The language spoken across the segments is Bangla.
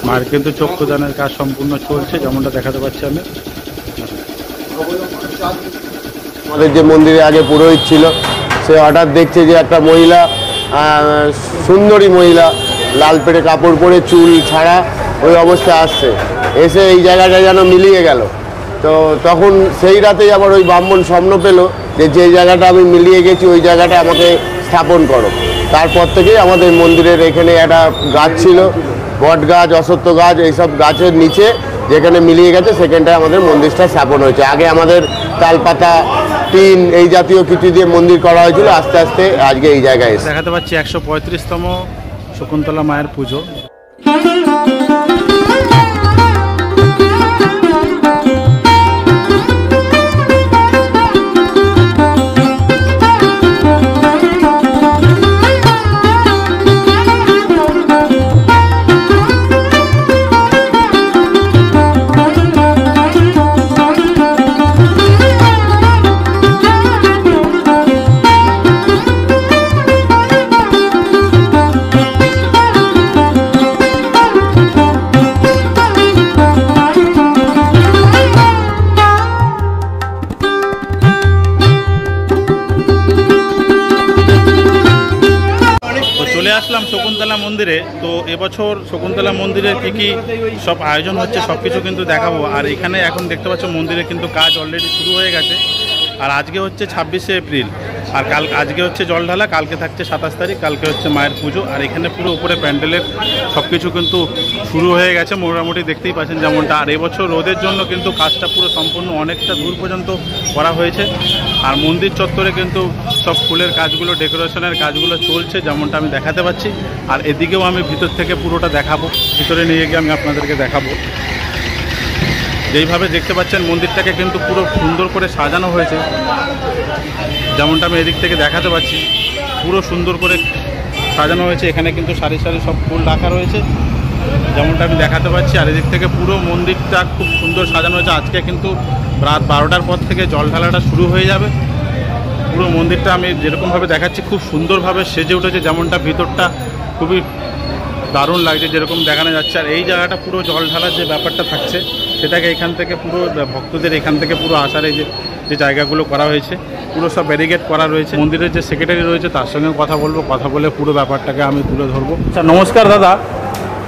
মায়ের কিন্তু চক্ষুদানের কাজ সম্পূর্ণ চলছে, যেমনটা দেখাতে পাচ্ছি আমি। আমাদের যে মন্দিরে আগে পুরোহিত ছিল, সে হঠাৎ দেখছে যে একটা মহিলা, সুন্দরী মহিলা, লাল পেটে কাপড় পরে চুল ছাড়া ওই অবস্থায় আসছে, এসে এই জায়গাটা যেন মিলিয়ে গেল। তো তখন সেই রাতেই আবার ওই ব্রাহ্মণ স্বপ্ন পেল যে যে জায়গাটা আমি মিলিয়ে গেছি ওই জায়গাটা আমাকে স্থাপন করো। তারপর থেকেই আমাদের মন্দিরের এখানে একটা গাছ ছিল, বট গাছ, অশ্বত্থ গাছ, এইসব গাছের নিচে যেখানে মিলিয়ে গেছে সেখানটায় আমাদের মন্দিরটা স্থাপন হয়েছে। আগে আমাদের তালপাতা, টিন এই জাতীয় কিছু দিয়ে মন্দির করা হয়েছিল, আস্তে আস্তে আজকে এই জায়গায় এসে দেখাতে পাচ্ছি 135তম শকুন্তলা মায়ের পুজো। চলে আসলাম শকুন্তলা মন্দিরে। তো এবছর শকুন্তলা মন্দিরে কি কি সব আয়োজন হচ্ছে সব কিছু কিন্তু দেখাবো। আর এখানে এখন দেখতে পাচ্ছ মন্দিরে কিন্তু কাজ অলরেডি শুরু হয়ে গেছে। আর আজকে হচ্ছে 26শে এপ্রিল, আর আজকে হচ্ছে জল ঢালা, কালকে থাকছে 27 তারিখ, কালকে হচ্ছে মায়ের পুজো। আর এখানে পুরো উপরে প্যান্ডেলের সব কিছু কিন্তু শুরু হয়ে গেছে মোটামুটি, দেখতেই পাচ্ছেন যেমনটা। আর এবছর রোদের জন্য কিন্তু কাজটা পুরো সম্পূর্ণ অনেকটা দূর পর্যন্ত করা হয়েছে। আর মন্দির চত্বরে কিন্তু সব ফুলের কাজগুলো, ডেকোরেশনের কাজগুলো চলছে, যেমনটা আমি দেখাতে পাচ্ছি। আর এদিকেও আমি ভিতর থেকে পুরোটা দেখাবো, ভিতরে নিয়ে গিয়ে আমি আপনাদেরকে দেখাবো। যেইভাবে দেখতে পাচ্ছেন মন্দিরটাকে কিন্তু পুরো সুন্দর করে সাজানো হয়েছে, যেমনটা আমি এদিক থেকে দেখাতে পাচ্ছি। পুরো সুন্দর করে সাজানো হয়েছে, এখানে কিন্তু সারি সারি সব ফুল রাখা রয়েছে, যেমনটা আমি দেখাতে পাচ্ছি। আর এদিক থেকে পুরো মন্দিরটা খুব সুন্দর সাজানো হয়েছে। আজকে কিন্তু রাত 12টার পর থেকে জল ঢালাটা শুরু হয়ে যাবে। পুরো মন্দিরটা আমি যেরকমভাবে দেখাচ্ছি খুব সুন্দরভাবে সেজে উঠেছে, যেমনটা ভিতরটা খুবই দারুণ লাগছে যেরকম দেখানো যাচ্ছে। আর এই জায়গাটা পুরো জল ঢালার যে ব্যাপারটা থাকছে সেটাকে এখান থেকে পুরো ভক্তদের এখান থেকে পুরো আসার এই যে জায়গাগুলো করা হয়েছে, পুরো সব ব্যারিকেড করা রয়েছে। মন্দিরের যে সেক্রেটারি রয়েছে তার সঙ্গে কথা বলবো, কথা বলে পুরো ব্যাপারটাকে আমি তুলে ধরবো। আচ্ছা, নমস্কার দাদা,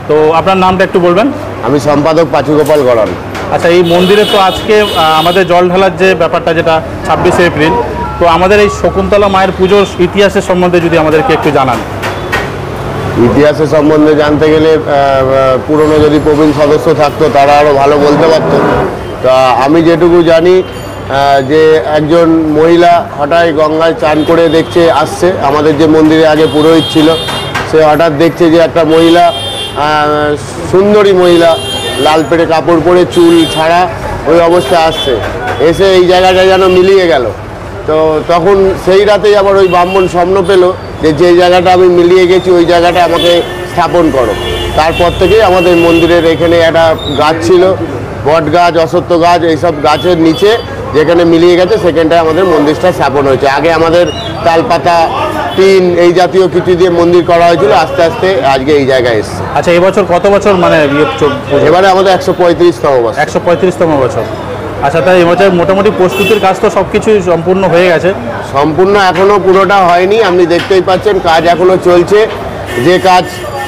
তো আপনার নামটা একটু বলবেন? আমি সম্পাদক পাচুগোপাল গড়ন। আচ্ছা, এই মন্দিরে তো আজকে আমাদের জল ঢালার যে ব্যাপারটা, যেটা 26শে এপ্রিল, তো আমাদের এই শকুন্তলা মায়ের পুজোর ইতিহাসের সম্বন্ধে যদি আমাদেরকে একটু জানান। ইতিহাসের সম্বন্ধে জানতে গেলে পুরনো যদি প্রবীণ সদস্য থাকতো তারা আরও ভালো বলতে পারতো। তা আমি যেটুকু জানি যে একজন মহিলা হঠাৎ গঙ্গায় চান করে দেখছে আসছে, আমাদের যে মন্দিরে আগে পুরোহিত ছিল সে হঠাৎ দেখছে যে একটা মহিলা, সুন্দরী মহিলা, লাল পেটে কাপড় পরে চুল ছাড়া ওই অবস্থায় আসছে, এসে এই জায়গাটা যেন মিলিয়ে গেল। তো তখন সেই রাতেই আবার ওই ব্রাহ্মণ স্বপ্ন পেল যে যে জায়গাটা আমি মিলিয়ে গেছি ওই জায়গাটা আমাকে স্থাপন করো। তারপর থেকেই আমাদের মন্দিরের এখানে একটা গাছ ছিল, বট গাছ, অশ্বত্থ গাছ, এইসব গাছের নিচে যেখানে মিলিয়ে গেছে সেখানটায় আমাদের মন্দিরটা স্থাপন হয়েছে। আগে আমাদের তালপাতা, টিন এই জাতীয় কিছু দিয়ে মন্দির করা হয়েছিল, আস্তে আস্তে আজকে এই জায়গায় এসছে। আচ্ছা, এবছর কত বছর মানে এবারে আমাদের 135তম বছর। 135তম বছর। আচ্ছা, তাই এবছর মোটামুটি প্রস্তুতির কাজ তো সব কিছুই সম্পূর্ণ হয়ে গেছে? সম্পূর্ণ এখনও পুরোটা হয়নি, আপনি দেখতেই পাচ্ছেন কাজ এখনও চলছে। যে কাজ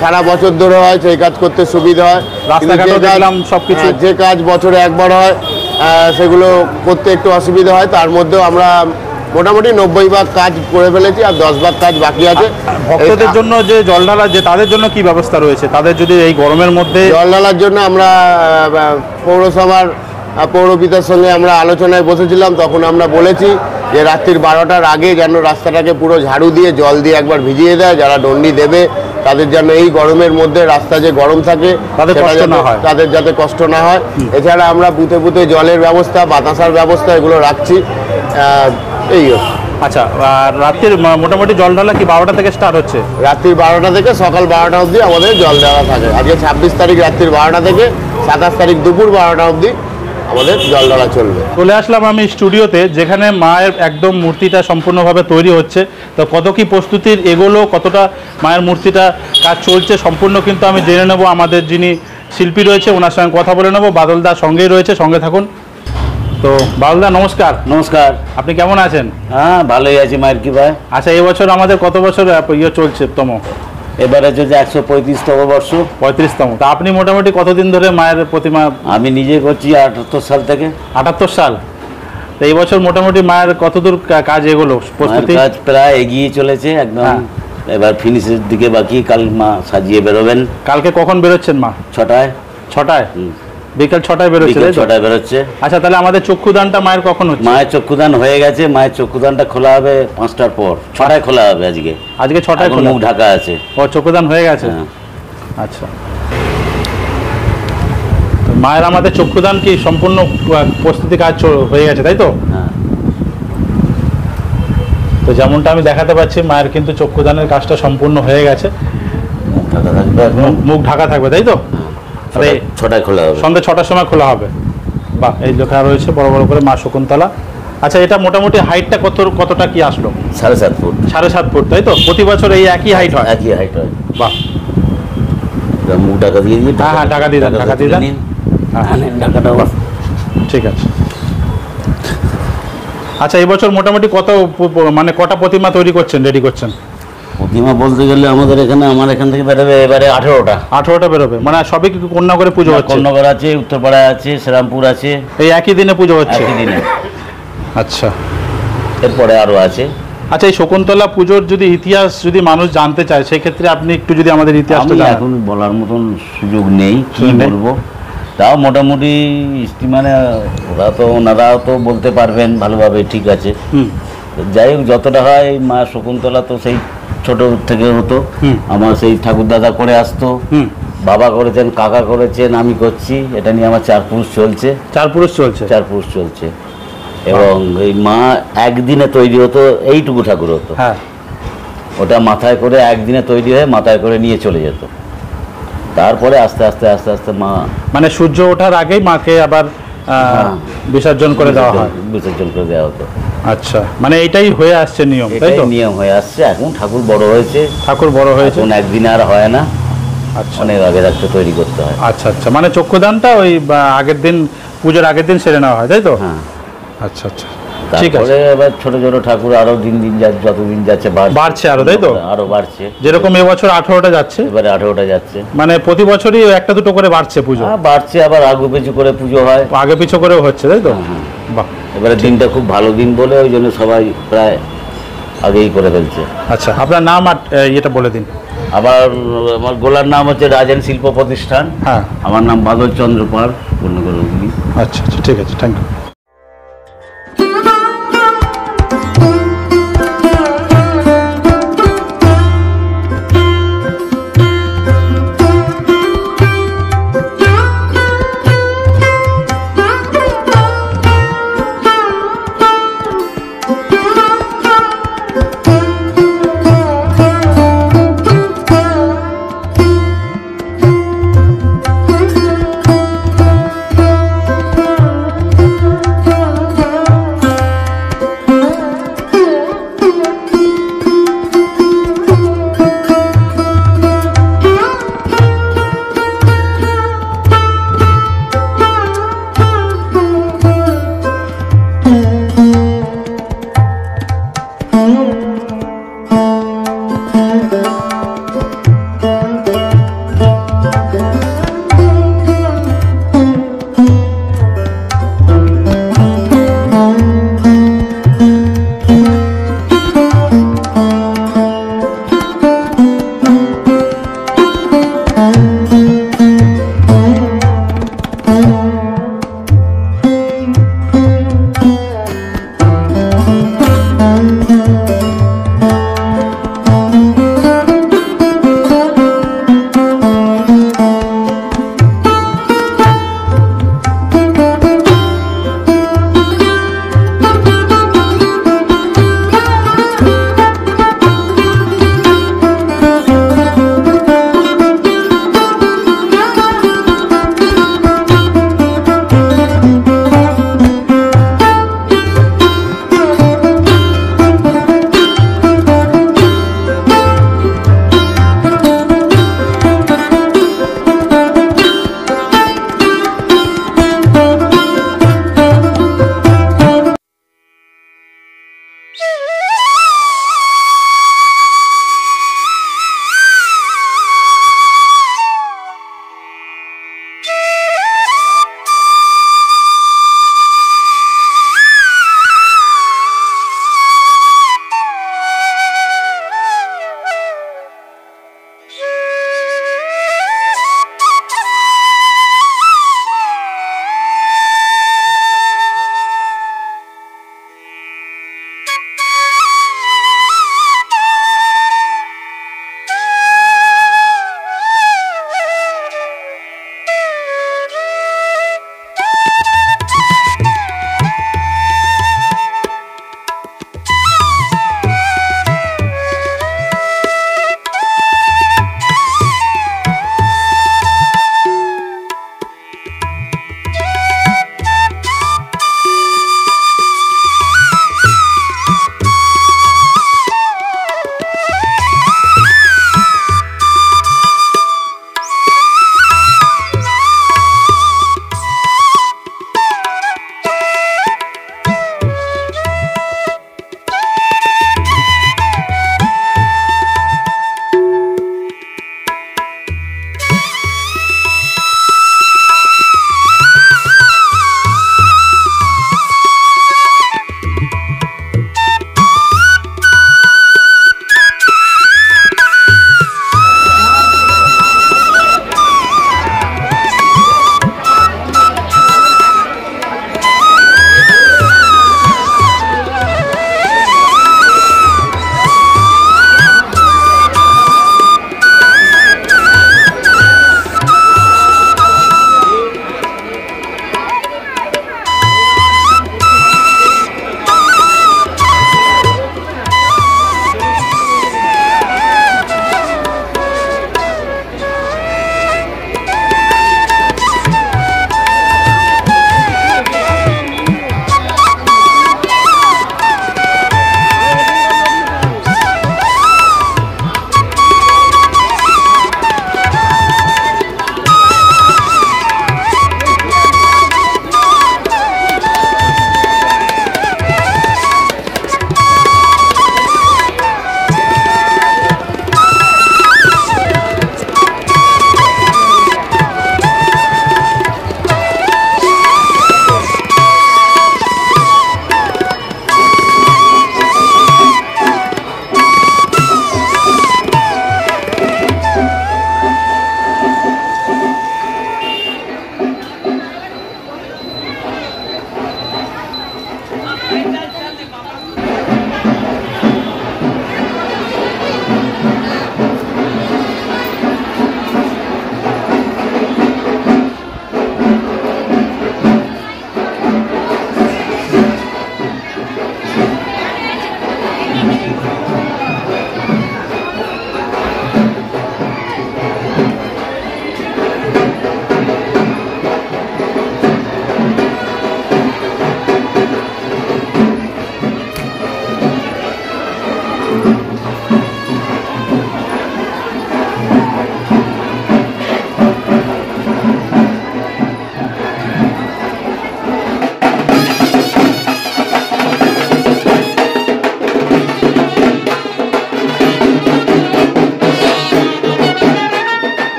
সারা বছর ধরে হয় সেই কাজ করতে সুবিধা হয়, রাস্তাঘাটও দেখলাম সব কিছু। যে কাজ বছরে একবার হয় সেগুলো করতে একটু অসুবিধা হয়। তার মধ্যেও আমরা মোটামুটি 90 ভাগ কাজ করে ফেলেছি, আর 10 ভাগ কাজ বাকি আছে। ভক্তদের জন্য যে জল ঢালা, যে তাদের জন্য কি ব্যবস্থা রয়েছে? তাদের যদি এই গরমের মধ্যে জল ঢালার জন্য আমরা পৌরসভার পৌরপিতার সঙ্গে আমরা আলোচনায় বসেছিলাম, তখন আমরা বলেছি যে রাত্রির 12টার আগে যেন রাস্তাটাকে পুরো ঝাড়ু দিয়ে জল দিয়ে একবার ভিজিয়ে দেয়, যারা দণ্ডি দেবে তাদের জন্য এই গরমের মধ্যে রাস্তা যে গরম থাকে তাদের যাতে কষ্ট না হয়। এছাড়া আমরা বুথে বুথে জলের ব্যবস্থা, বাতাসার ব্যবস্থা এগুলো রাখছি, এই হচ্ছে। আচ্ছা, আর রাত্রির মোটামুটি জল ঢালা কি 12টা থেকে স্টার্ট হচ্ছে? রাত্রির 12টা থেকে সকাল 12টা অবধি আমাদের জল ঢালা থাকে। আজকে 26 তারিখ রাত্রির 12টা থেকে 27 তারিখ দুপুর 12টা অবধি আমাদের জল ঢালা চলবে। চলে আসলাম আমি স্টুডিওতে, যেখানে মায়ের একদম মূর্তিটা সম্পূর্ণভাবে তৈরি হচ্ছে। তো কত কি প্রস্তুতির এগুলো, কতটা মায়ের মূর্তিটা কাজ চলছে সম্পূর্ণ কিন্তু আমি জেনে নেব আমাদের যিনি শিল্পী রয়েছে, ওনার সঙ্গে কথা বলে নেবো। বাদলদা সঙ্গেই রয়েছে, সঙ্গে থাকুন। তো বাদলদা নমস্কার। নমস্কার। আপনি কেমন আছেন? হ্যাঁ, ভালোই আছি মায়ের কৃপায়। আচ্ছা, এবছর আমাদের কত বছর ইয়ে চলছে তম? এবারে চলছে 135তম বর্ষ। 35তম। তা আপনি মোটামুটি কতদিন ধরে মায়ের প্রতিমা? আমি নিজে করছি 78 সাল থেকে। 78 সাল। তো এই বছর মোটামুটি মায়ের কতদূর কাজ এগোলো, প্রস্তুতি? কাজ প্রায় এগিয়ে চলেছে একদম। হ্যাঁ। এবার ফিনিশের দিকে বাকি। কাল মা সাজিয়ে বেরোবেন। কালকে কখন বেরোচ্ছেন মা? 6টায়। 6টায়? হুম। বিকাল 6টায় বেরোচ্ছে, বিকেল তাই তো? 6টায় বেরোচ্ছে। আচ্ছা, তাহলে আমাদের চক্ষুদানটা মায়ের কখন হচ্ছে? মায়ের চক্ষুদান হয়ে গেছে। মায়ের চক্ষুদানটা খোলা হবে 5টার পর। 6টায় খোলা হবে আজকে। আজকে 6টায় এখন খোলা? মুখ ঢাকা আছে। ও, চক্ষুদান হয়ে গেছে। হ্যাঁ। আচ্ছা, তো মায়ের আমাদের চক্ষুদান কি সম্পূর্ণ প্রস্তুতি কাজ হয়ে গেছে, তাই তো? হ্যাঁ। তো যেমনটা আমি দেখাতে পাচ্ছি, মায়ের কিন্তু চক্ষুদানের কাজটা সম্পূর্ণ হয়ে গেছে। মুখ ঢাকা থাকবে একদম। মুখ ঢাকা থাকবে, তাই তো? আরে 6টায় খোলা হবে। সন্ধ্যে 6টার সময় খোলা হবে। বাহ, এই লেখা রয়েছে বড় বড় করে মা শকুন্তলা। আচ্ছা, এটা মোটামুটি হাইটটা কতটা কি আসলো? 7.5 ফুট। 7.5 ফুট, তাই তো? প্রতি বছর এই একই হাইট হয়? একই হাইট হয়। বাহ। এবার মুখ ঢাকা দিয়ে দিয়ে। হ্যাঁ, হ্যাঁ, ঢাকা দিয়ে দেন, ঢাকা দিয়ে দেন। হ্যাঁ, ঢাকাটা আবার। ঠিক আছে। আচ্ছা, এই বছর মোটামুটি মানে কটা প্রতিমা তৈরি করছেন, রেডি করছেন? প্রতিমা বলতে গেলে আমাদের এখানে, আমার এখান থেকে বেরোবে এবারে 18টা। 18টা বেরোবে? মানে সবই কি কন্যাগরে পুজো হচ্ছে? কন্যগর আছে, উত্তরপাড়ায় আছে, শ্রীরামপুর আছে। এই একই দিনে পুজো হচ্ছে? একই দিনে। আচ্ছা। এরপরে আরও আছে। আচ্ছা, এই শকুন্তলা পুজোর যদি ইতিহাস যদি মানুষ জানতে চায়, সেই ক্ষেত্রে আপনি একটু যদি আমাদের ইতিহাসটা আমি জানান। এখন বলার মতন সুযোগ নেই, কি সুযোগ নেই? বলবো। তাও মোটামুটি মানে ওনারাও তো বলতে পারবেন ভালোভাবে, ঠিক আছে। হুম। যাই হোক, যতটা হয় মা শকুন্তলা তো সেই ছোট থেকে হতো। হুম। আমার সেই ঠাকুর দাদা করে আসতো, হুম। বাবা করেছেন, কাকা করেছেন, আমি করছি। এটা নিয়ে আমার 4 পুরুষ চলছে। 4 পুরুষ চলছে? 4 পুরুষ চলছে। এবং এই মা একদিনে তৈরি হতো, এইটুকু ঠাকুর হতো। হ্যাঁ। ওটা মাথায় করে একদিনে তৈরি হয়ে মাথায় করে নিয়ে চলে যেত। তারপরে আস্তে আস্তে আস্তে আস্তে মা, মানে সূর্য ওঠার আগেই মাকে আবার বিসর্জন করে দেওয়া হয়? বিসর্জন করে দেওয়া হতো। আচ্ছা, মানে এইটাই হয়ে আসছে নিয়ম, তাই এটাই তো? নিয়ম হয়ে আসছে। এখন ঠাকুর বড় হয়েছে। ঠাকুর বড় হয়েছে, এখন একদিনে আর হয় না। আচ্ছা, অনেক আগে রাখতে তৈরি করতে হয়। আচ্ছা। আচ্ছা, মানে চক্ষুদানটা ওই আগের দিন, পুজোর আগের দিন সেরে নেওয়া হয়, তাই তো? হ্যাঁ। আচ্ছা, আচ্ছা, ঠিক আছে। তারপরে এবার ছোট ছোট ঠাকুর আরো দিন দিন যতদিন যাচ্ছে বাড়ছে আরো, তাই তো? আরো বাড়ছে। যেরকম এবছর 18টা যাচ্ছে, এবারে 18টা যাচ্ছে। মানে প্রতি বছরই একটা দুটো করে বাড়ছে পুজো? হ্যাঁ, বাড়ছে। আবার আগু পিছু করে পুজো হয়। আগে পিছু করেও হচ্ছে, তাই তো? হ্যাঁ। বাহ। এবারে দিনটা খুব ভালো দিন বলে ওই জন্য সবাই প্রায় আগেই করে ফেলছে। আচ্ছা, আপনার নাম আর ইয়েটা বলে দিন। আমার গোলার নাম হচ্ছে রাজেন শিল্প প্রতিষ্ঠান। হ্যাঁ। আমার নাম বাদল চন্দ্র পাল, পূর্ণগর হুগলি। আচ্ছা, আচ্ছা, ঠিক আছে, থ্যাংক ইউ।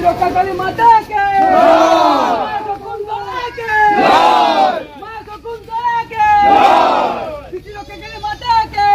রক্ষাকালী মাতা কে শকুন্তলা কে মা শকুন্তলা কে রক্ষাকালী মাতা কে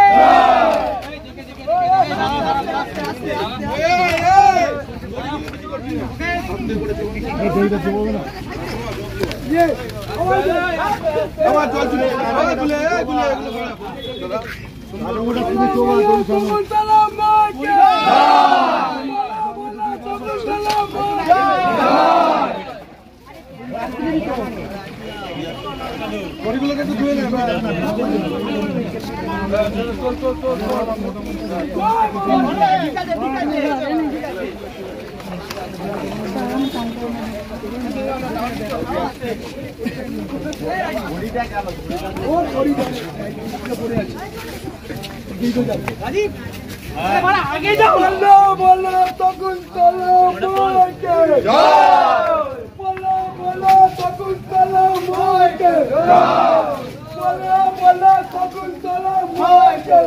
আগে যাও বলো বলো শকুন্তলা মাকে বলো বলো শকুন্তলা মাকে বলো বলো শকুন্তলা মাকে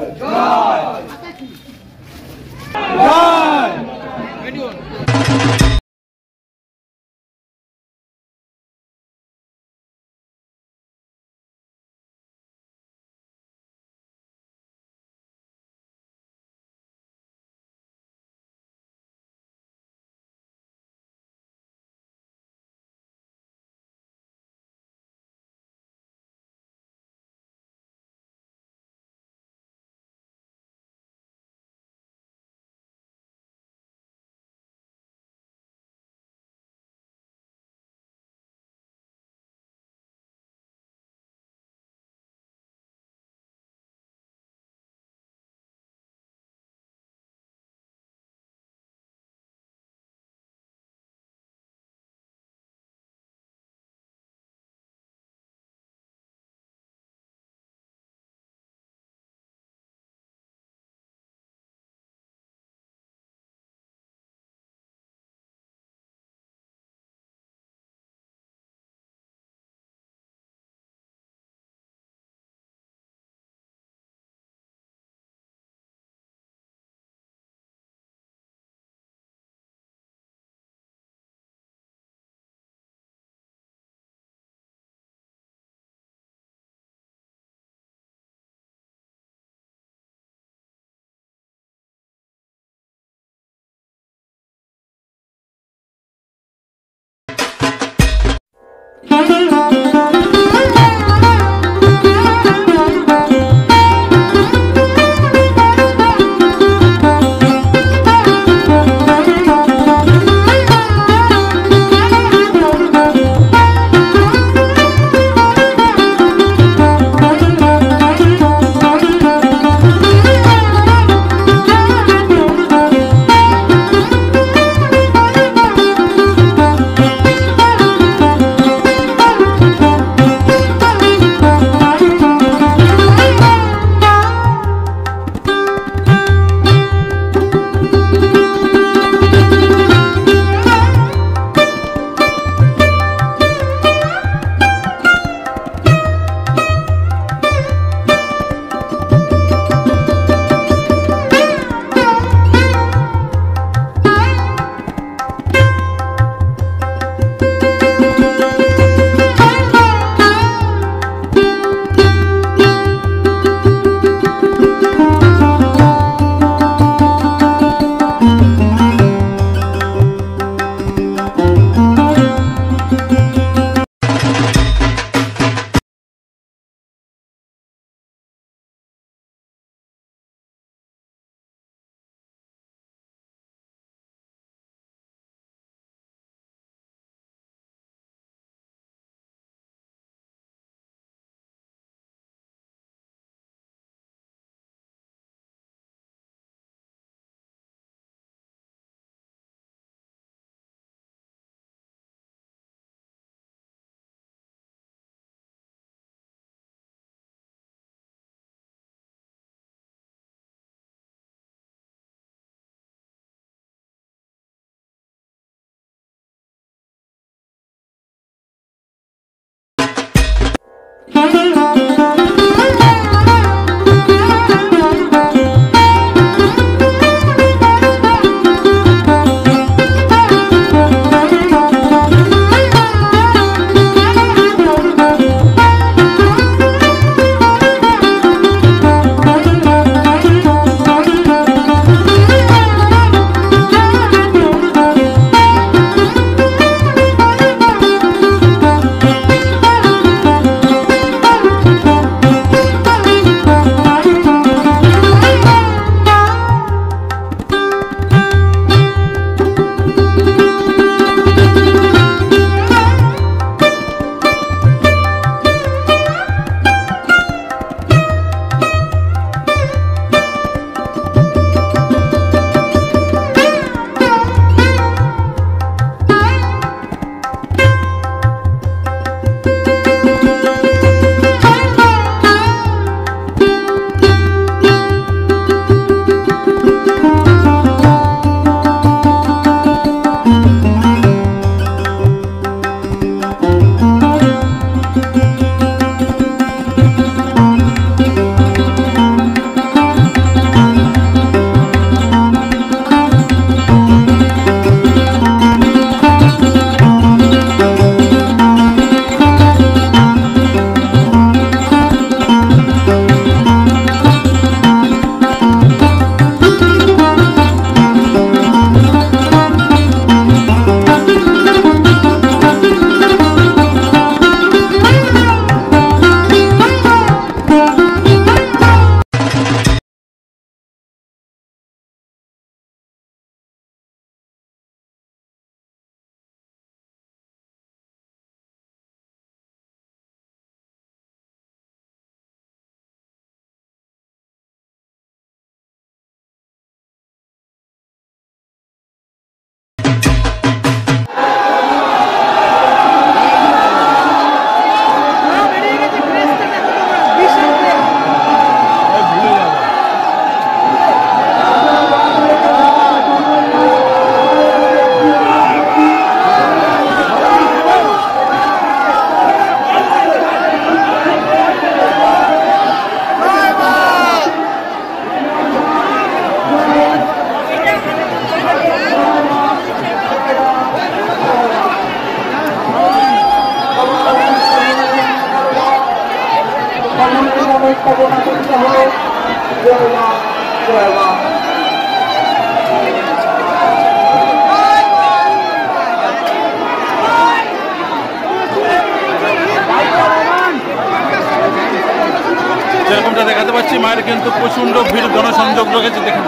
যেরকমটা দেখাতে পাচ্ছি মায়ের কিন্তু প্রচন্ড ভিড় জনসংযোগ রয়েছে। দেখুন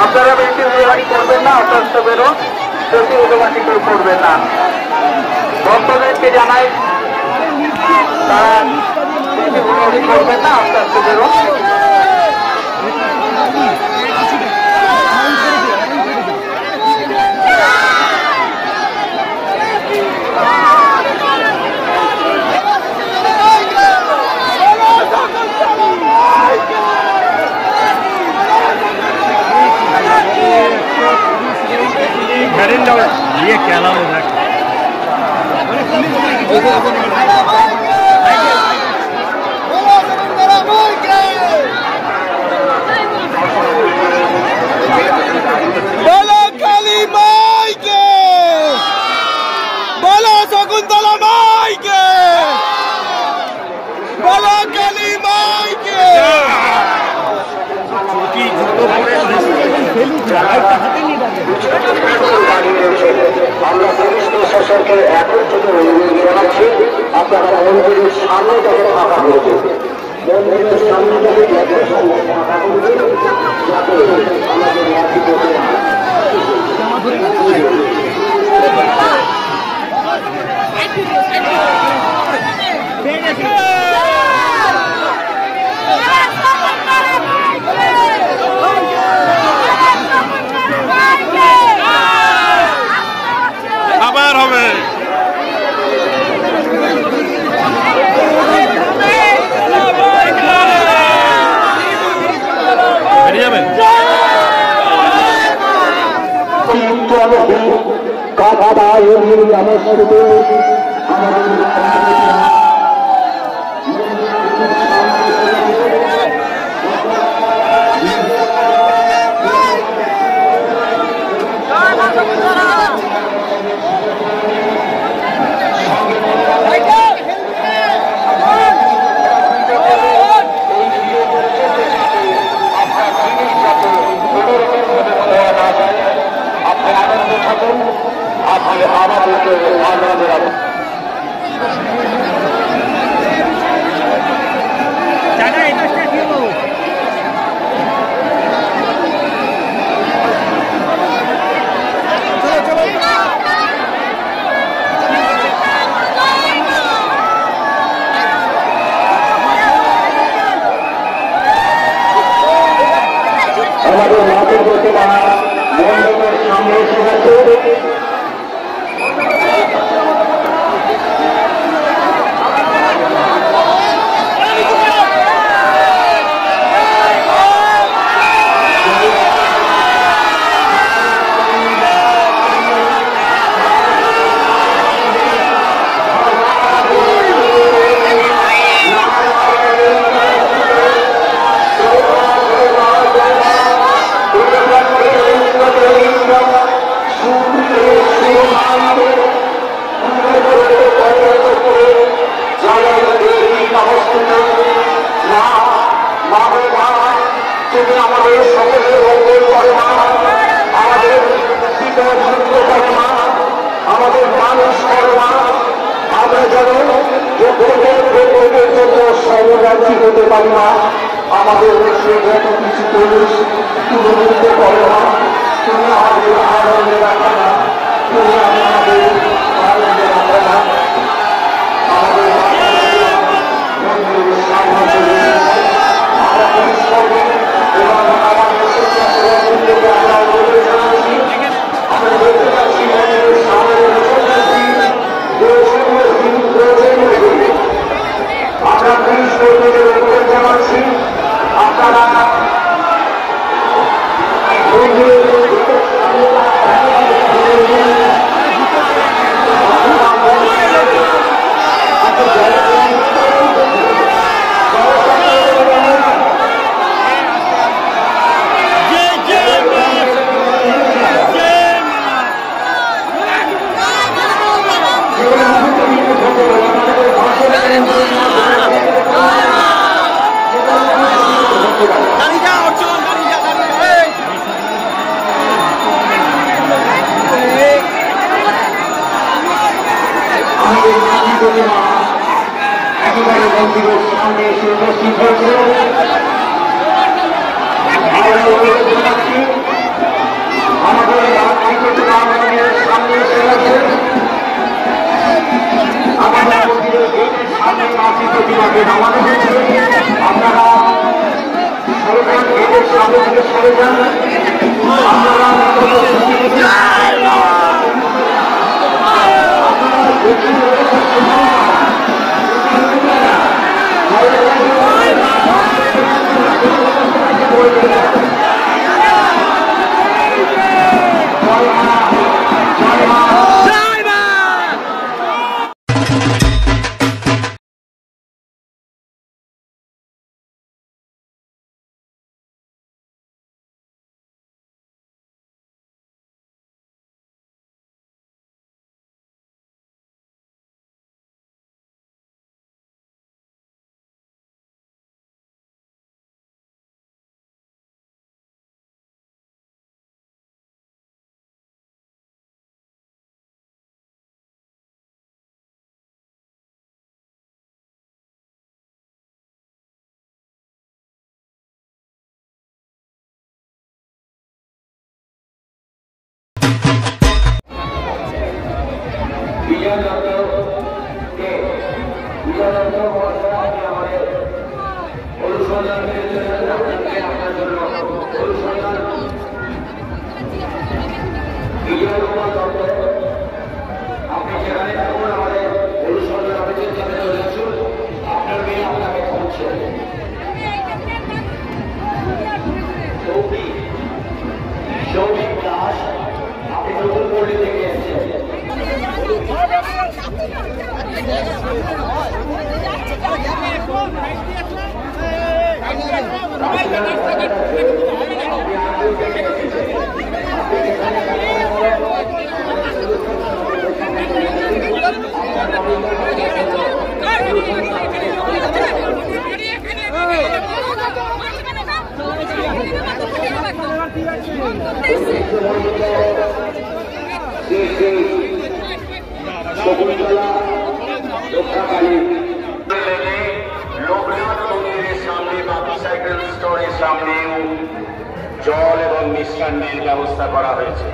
আপনারা বেশি উড়াবাড়ি করবেন না, আস্তে আস্তে বেরোন, বেশি উড়াবাড়ি কেউ করবেন না। ভক্তদেরকে জানাই তারা বেশি উড়াবাড়ি করবেন না, আস্তে আস্তে বেরোন। ये क्या नाम है? बोलो काली माई के, बोलो शकुंतला माई के, बोलो काली माई के। আমরা পুলিশ প্রশাসনকে একত্রিত জানাচ্ছি, আপনারা মন্দিরের সামনে থেকে ফাঁকা করবেন, মন্দিরের সামনে থেকে ফাঁকা করবেন, যাতে আমাদের মাটি করতে আবার হবে। বেরিয়ে যাবে। কাকা আমাদের মাঠের প্রতিমা মণ্ডপের সামনে এসে গেছে। তুমি আমাদের সকলের মঙ্গল করে মা, আমাদের করে মা, আমাদের মানুষ করে মা, আমরা যেন যোগ্যদের জন্য সর্বরাজ্যী হতে পারি না। আমাদের দেশে যত কিছু পুরুষ তুমি মুক্ত করে মা, তুমি আমাদের আনন্দে রাখা না, তুমি আমাদের আনন্দে রাখা না। আমাদের মন্দিরের সামনে জানাচ্ছি আপনারা একেবারে মন্দিরের সামনে এসে উপস্থিত হয়েছে। আমাদের মন্দিরের সামনে এসে গেছে। আমাদের মন্দিরের গেটের সামনে মাতৃ প্রতিমাকে নামানো হয়েছে। আপনারা সরে যান, গেটের সামনে থেকে সরে যান। আপনারা জল এবং মিষ্টান্নের ব্যবস্থা করা হয়েছে।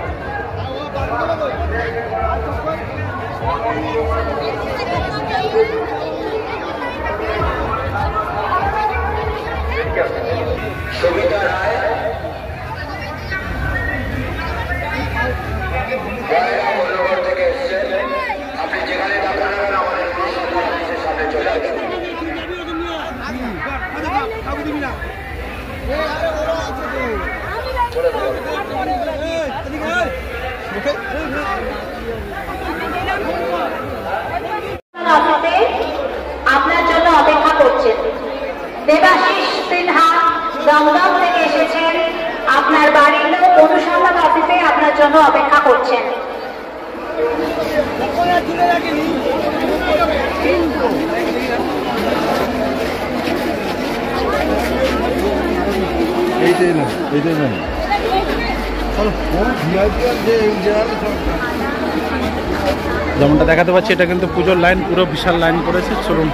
সবিতা রায় জন্য অপেক্ষা করছেন। যেমনটা দেখাতে পাচ্ছি, এটা কিন্তু পুজোর লাইন পুরো বিশাল লাইন করেছে। চলুন